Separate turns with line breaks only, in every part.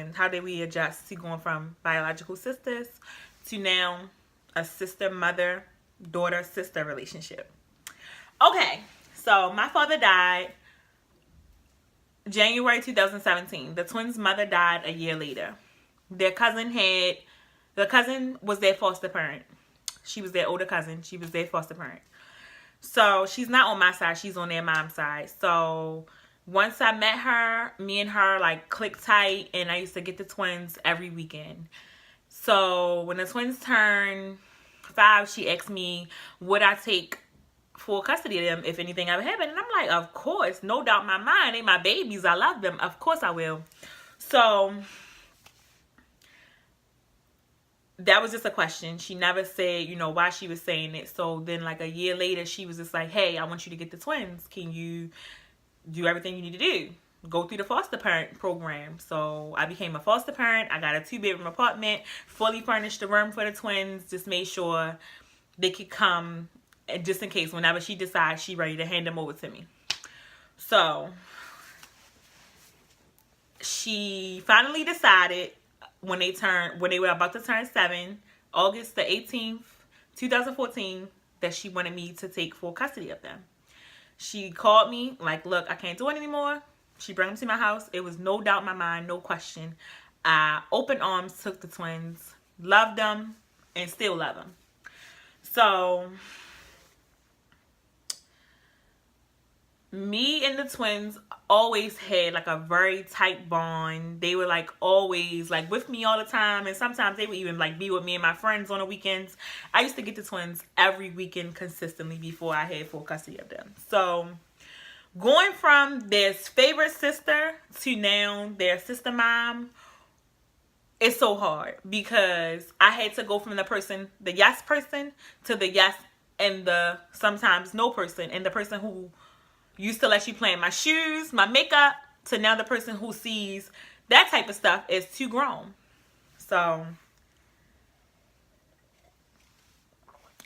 and how did we adjust to going from biological sisters to now a sister, mother, daughter, sister relationship. Okay, so my father died January 2017. The twins' mother died a year later. The cousin was their foster parent. She was their older cousin. She was their foster parent. So she's not on my side. She's on their mom's side. So once I met her, me and her like clicked tight, and I used to get the twins every weekend. So when the twins turned 5, she asked me, would I take full custody of them if anything ever happened? And I'm like, of course, no doubt in my mind. They my babies. I love them. Of course I will. So that was just a question. She never said, why she was saying it. So then like a year later, she was just like, hey, I want you to get the twins. Can you do everything you need to do? Go through the foster parent program. So I became a foster parent. I got a 2-bedroom apartment, fully furnished the room for the twins, just made sure they could come just in case whenever she decides she's ready to hand them over to me. So she finally decided when they were about to turn 7, August the 18th, 2014, that she wanted me to take full custody of them. She called me like, look, I can't do it anymore. She brought them to my house. It was no doubt in my mind, no question. I open arms took the twins, loved them, and still love them. So me and the twins always had like a very tight bond. They were like always like with me all the time, and sometimes they would even like be with me and my friends on the weekends. I used to get the twins every weekend consistently before I had full custody of them. So going from their favorite sister to now their sister mom, it's so hard because I had to go from the yes person, to the yes and the sometimes no person, and the person who used to let you play in my shoes, my makeup, to now the person who sees that type of stuff as too grown. So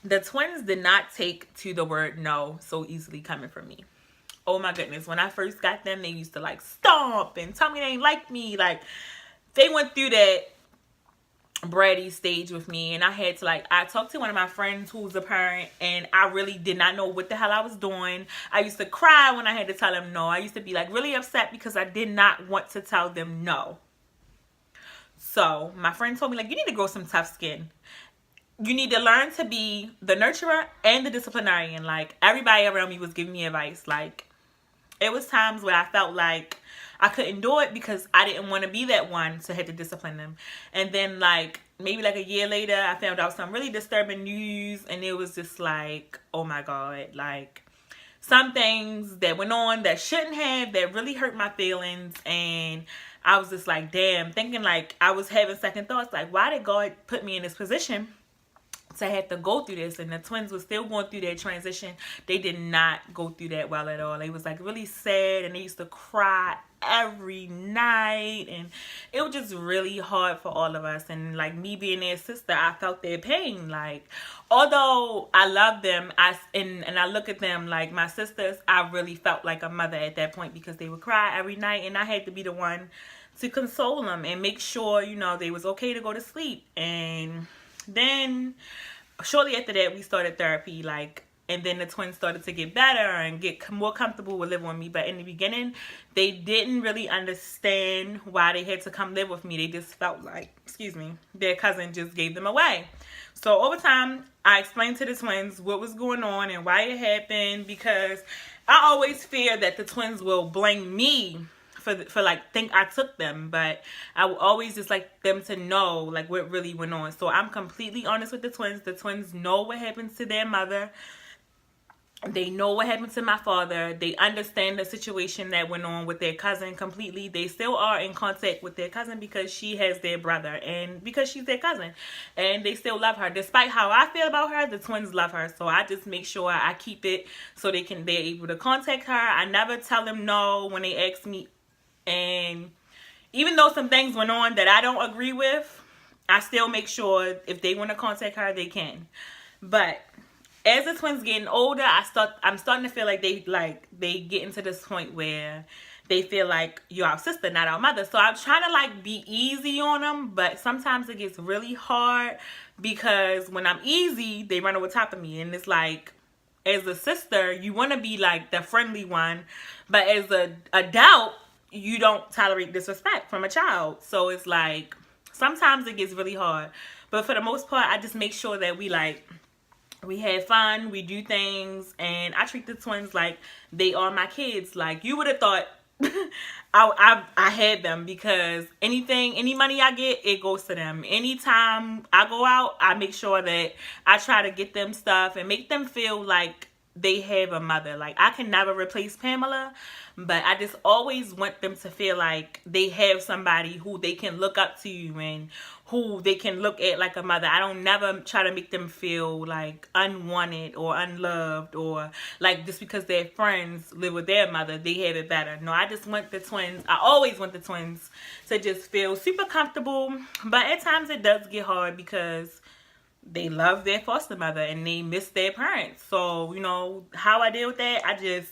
the twins did not take to the word no so easily coming from me. Oh my goodness. When I first got them, they used to like stomp and tell me they ain't like me. Like they went through that bratty stage with me, and I had to I talked to one of my friends who's a parent, and I really did not know what the hell I was doing. I used to cry when I had to tell them no. I used to be like really upset because I did not want to tell them no. So my friend told me like, you need to grow some tough skin. You need to learn to be the nurturer and the disciplinarian. Like everybody around me was giving me advice. Like it was times where I felt like I couldn't do it because I didn't want to be that one to have to discipline them. And then like maybe like a year later, I found out some really disturbing news, and it was just like, oh my God, like some things that went on that shouldn't have, that really hurt my feelings. And I was just like, damn, thinking like I was having second thoughts, like why did God put me in this position to have to go through this? And the twins were still going through their transition. They did not go through that well at all. They was like really sad, and they used to cry every night, and it was just really hard for all of us. And like me being their sister, I felt their pain. Like although I love them, and I look at them like my sisters, I really felt like a mother at that point because they would cry every night, and I had to be the one to console them and make sure they was okay to go to sleep. And then shortly after that, we started therapy, and then the twins started to get better and get more comfortable with living with me. But in the beginning, they didn't really understand why they had to come live with me. They just felt like, their cousin just gave them away. So over time, I explained to the twins what was going on and why it happened, because I always fear that the twins will blame me for think I took them, but I would always just like them to know like what really went on. So I'm completely honest with the twins. The twins know what happened to their mother. They know what happened to my father. They understand the situation that went on with their cousin completely. They still are in contact with their cousin because she has their brother, and because she's their cousin, and they still love her. Despite how I feel about her, the twins love her. So I just make sure I keep it so they're able to contact her. I never tell them no when they ask me. And even though some things went on that I don't agree with, I still make sure if they want to contact her, they can. But as the twins getting older, I'm starting to feel like they get into this point where they feel like you're our sister, not our mother. So I'm trying to like be easy on them, but sometimes it gets really hard because when I'm easy, they run over top of me. And it's like, as a sister, you want to be like the friendly one, but as a adult, you don't tolerate disrespect from a child. So it's like, sometimes it gets really hard. But for the most part, I just make sure that we have fun, we do things, and I treat the twins like they are my kids. Like, you would have thought I had them, because any money I get, it goes to them. Anytime I go out, I make sure that I try to get them stuff and make them feel like they have a mother. Like, I can never replace Pamela, but I just always want them to feel like they have somebody who they can look up to and who they can look at like a mother. I don't never try to make them feel like unwanted or unloved, or like just because their friends live with their mother, they have it better. No, I just want the twins, I always want the twins to just feel super comfortable. But at times it does get hard because they love their foster mother and they miss their parents. So, you know, how I deal with that, I just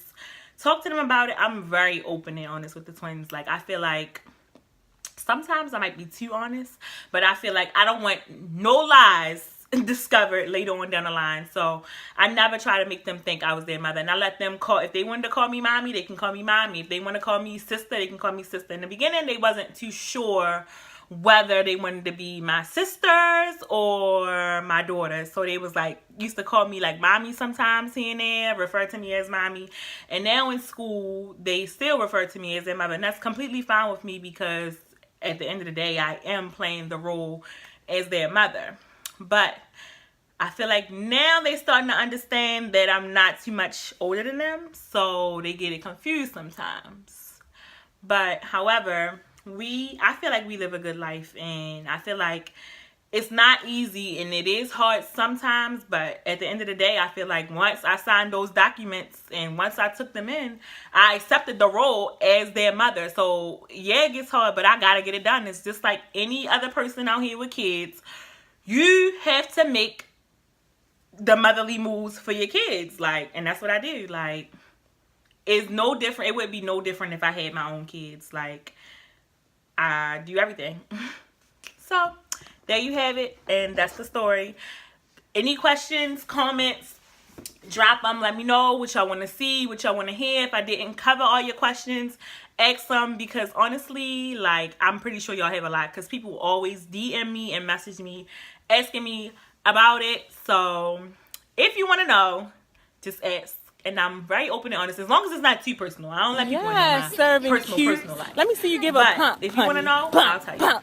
talk to them about it. I'm very open and honest with the twins. Like, I feel like sometimes I might be too honest, but I feel like I don't want no lies discovered later on down the line. So I never try to make them think I was their mother. And I let them call, if they wanted to call me mommy, they can call me mommy. If they want to call me sister, they can call me sister. In the beginning, they wasn't too sure whether they wanted to be my sisters or my daughters. So they was like, used to call me like mommy sometimes here and there, refer to me as mommy. And now in school, they still refer to me as their mother. And that's completely fine with me, because at the end of the day, I am playing the role as their mother. But I feel like now they're starting to understand that I'm not too much older than them, so they get it confused sometimes. But however, I feel like we live a good life, and I feel like it's not easy and it is hard sometimes, but at the end of the day, I feel like once I signed those documents and once I took them in, I accepted the role as their mother. So yeah, it gets hard, but I gotta get it done. It's just like any other person out here with kids. You have to make the motherly moves for your kids. Like, and that's what I do. Like, it's no different. It would be no different if I had my own kids. Like, I do everything. So there you have it, and that's the story. Any questions, comments, drop them. Let me know what y'all want to see, what y'all want to hear. If I didn't cover all your questions, ask them, because honestly, like, I'm pretty sure y'all have a lot, because people always DM me and message me asking me about it. So if you want to know, just ask. And I'm very open and honest, as long as it's not too personal. I don't let people in my personal life.
Let me see you give a pump.
If you want to know, I'll tell you.